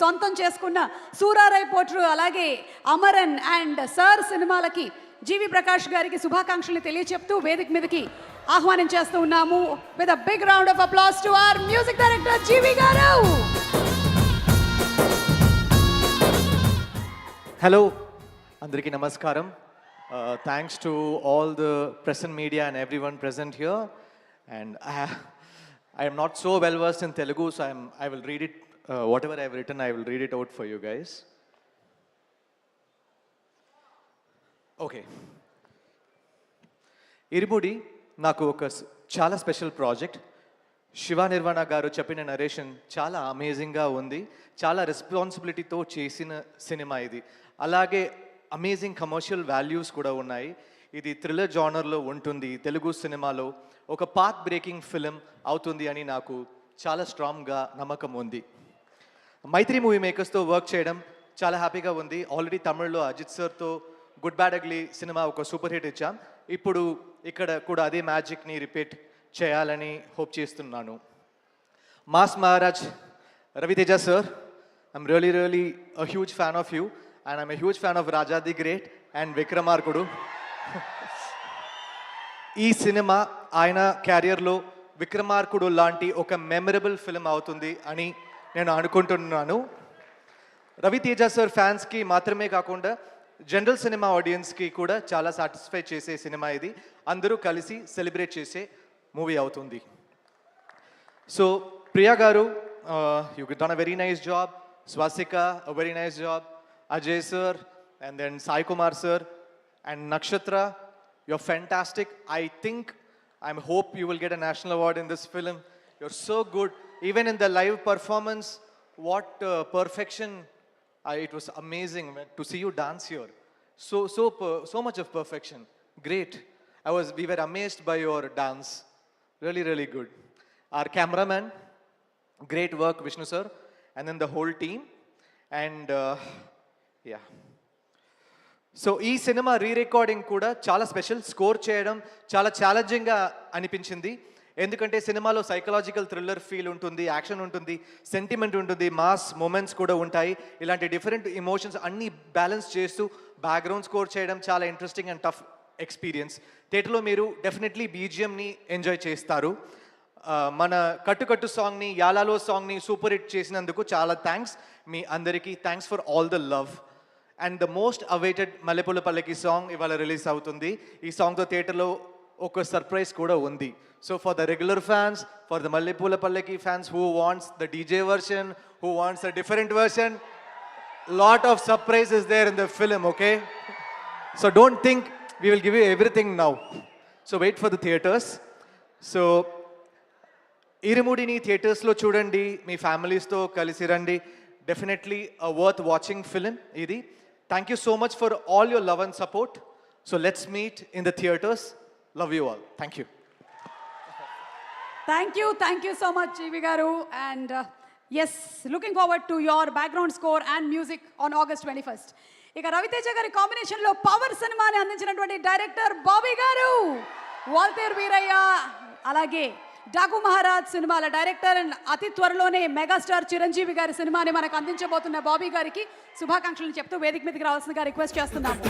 సొంతం చేసుకున్న సూరారై పోట్రు అలాగే అమరన్ అండ్ సర్ సినిమాలకి జీవి ప్రకాష్ గారికి శుభాకాంక్షలు తెలియచెప్తూ వేదిక మీదకి ఆహ్వానం చేస్తూ ఉన్నాము. With a big round of applause to our music director GV గారు. హలో అందరికీ నమస్కారం. Thanks to all the press and media and everyone present here, and I am not so well versed in Telugu, so I will read it. Whatever I have written, I will read it out for you guys. Okay. ఇరుముడి నాకు ఒక చాలా special project. Shiva Nirvana గారు చెప్పిన narration చాలా అమేజింగ్గా ఉంది. చాలా రెస్పాన్సిబిలిటీతో చేసిన cinema ఇది. అలాగే అమేజింగ్ కమర్షియల్ వాల్యూస్ కూడా ఉన్నాయి. ఇది థ్రిల్లర్ జానర్లో ఉంటుంది. తెలుగు సినిమాలో ఒక పాత్ బ్రేకింగ్ ఫిలిం అవుతుంది అని నాకు చాలా స్ట్రాంగ్గా నమ్మకం ఉంది. మైత్రి మూవీ మేకర్స్తో వర్క్ చేయడం చాలా హ్యాపీగా ఉంది. ఆల్రెడీ తమిళ్లో అజిత్ సార్తో గుడ్ బ్యాడ్ అగ్లీ సినిమా ఒక సూపర్ హిట్ ఇచ్చాం. ఇప్పుడు ఇక్కడ కూడా అదే మ్యాజిక్ని రిపీట్ చేయాలని హోప్ చేస్తున్నాను. Mass Maharaj Raviteja sir, I'm really a huge fan of you and I'm a huge fan of Raja the great and విక్రమార్కుడు. ఈ సినిమా ఆయన క్యారియర్లో విక్రమార్కుడు లాంటి ఒక మెమరబుల్ ఫిలిం అవుతుంది అని నేను అనుకుంటున్నాను. రవితేజ సార్ ఫ్యాన్స్కి మాత్రమే కాకుండా జనరల్ సినిమా ఆడియన్స్కి కూడా చాలా సాటిస్ఫై చేసే సినిమా ఇది. అందరూ కలిసి సెలబ్రేట్ చేసే మూవీ అవుతుంది. సో ప్రియా గారు, you done a very nice job. Swasika a very nice job. Ajay sir and then Sai Kumar sir and Nakshatra, you're fantastic. I think, I hope you will get a national award in this film. You're so good. Even in the live performance, what perfection. It was amazing to see you dance here. So much of perfection. Great. We were amazed by your dance. Really good. Our cameraman, great work, Vishnu sir. And then the whole team. And yeah. So ఈ cinema re-recording కూడా చాలా special. Score చేయడం చాలా ఛాలెంజింగ్గా అనిపించింది. ఎందుకంటే సినిమాలో psychological thriller feel ఉంటుంది, action ఉంటుంది, సెంటిమెంట్ ఉంటుంది, మాస్ మూమెంట్స్ కూడా ఉంటాయి. ఇలాంటి డిఫరెంట్ ఎమోషన్స్ అన్నీ బ్యాలెన్స్ చేస్తూ బ్యాక్గ్రౌండ్ స్కోర్ చేయడం చాలా ఇంట్రెస్టింగ్ అండ్ టఫ్ ఎక్స్పీరియన్స్. థియేటర్లో మీరు డెఫినెట్లీ బీజిఎంని ఎంజాయ్ చేస్తారు. మన కట్టు సాంగ్ని, యాలాలో సాంగ్ని సూపర్ హిట్ చేసినందుకు చాలా థ్యాంక్స్ మీ అందరికీ. Thanks for all the love. And the most awaited మల్లెపూల పల్లకి సాంగ్ ఇవాళ రిలీజ్ అవుతుంది. ఈ సాంగ్తో థియేటర్లో ఒక సర్ప్రైజ్ కూడా ఉంది. So for the regular fans, for the Mallepula Pallaki fans who wants the DJ version, who wants a different version, lot of surprise is there in the film. Okay, so don't think we will give you everything now. So wait for the theatres. సో ఇరుముడిని థియేటర్స్లో చూడండి, మీ ఫ్యామిలీస్తో కలిసి రండి. Definitely a worth watching film ఇది. Thank you so much for all your love and support. So let's meet in the theaters. Love you all. Thank you. Thank you so much జీవి గారు. And yes, looking forward to your background score and music on August 21st. ఇక రవితేజ గారి కాంబినేషన్లో power సినిమాని అందించినటువంటి director Bobby గారు, వాల్తేర్ వీరయ్య అలాగే డాకు మహారాజ్ సినిమాల director and అతి త్వరలోనే మెగాస్టార్ చిరంజీవి గారి సినిమాని మనకు అందించబోతున్న బాబీ గారికి శుభాకాంక్షలు చెప్తూ వేదిక మీదకి రావాల్సిందిగా రిక్వెస్ట్ చేస్తున్నాము.